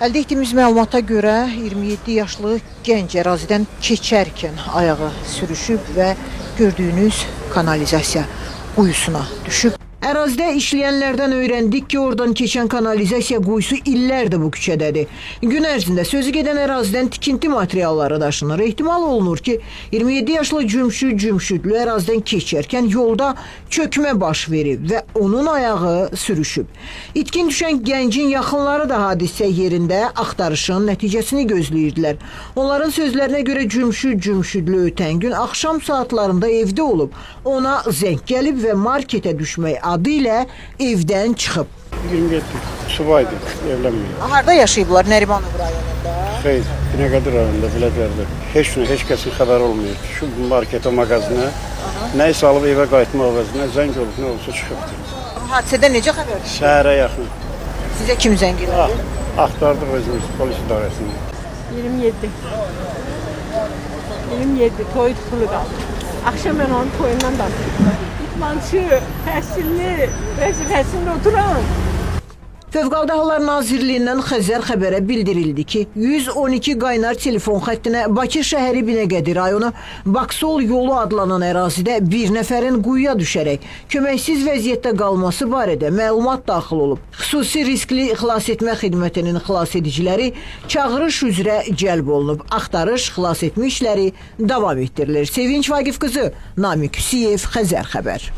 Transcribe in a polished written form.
Əldə etdiyimiz məlumata görə 27 yaşlı gənc ərazidən keçərkən ayağı sürüşüb və gördüyünüz kanalizasiya quyusuna düşüb. Ərazidə işləyənlərdən öyrəndik ki, oradan keçən kanalizasiya quyusu illərdir bu küçədədir. Gün ərzində sözü gedən ərazidən tikinti materialları daşınır. Ehtimal olunur ki, 27 yaşlı Cümşüdlü ərazidən keçərkən yolda çökmə baş verib və onun ayağı sürüşüb. İtkin düşən gəncin yaxınları da hadisə yerində axtarışın nəticəsini gözləyirdilər. Onların sözlərinə görə Cümşüdlü ötən gün axşam saatlarında evdə olub. Ona zəng gəlib və marketə düşmək adı ilə evdən çıxıb. 27 subaydı, evlənməyib. Harda yaşayıblar? Nərimanov rayonunda? Xeyr, Binəqədi rayonunda, Bilədərdə. Heç kəsin xəbəri olmuyor. Şu marketə, mağazına, nəyisə alıb evə qayıtmaq əvəzinə zəng olub, nə olsa çıxıbdır. Hadisədən necə xəbər? Şəhərə yaxın. Sizə kim zəng elədi? Axtardıq özümüz polis idarəsində. 27 toy pulu qaldı. Akşam ben onun toyundan danışdım. İtmançı, təhsilli, vəzifəsində oturan. Fövqəladə Hallar Nazirliyindən Xəzər xəbərə bildirildi ki, 112 qaynar telefon xəttinə Bakı şəhəri Binəqədi rayonu Baksol yolu adlanan ərazidə bir nəfərin quyuya düşərək köməksiz vəziyyətdə qalması barədə məlumat daxil olub. Xüsusi riskli xilas etmə xidmətinin xilas ediciləri çağırış üzrə cəlb olunub. Axtarış, xilas etmə işləri davam etdirilir. Sevinç Vaqif qızı, Namiq Hüsiyev, Xəzər xəbər.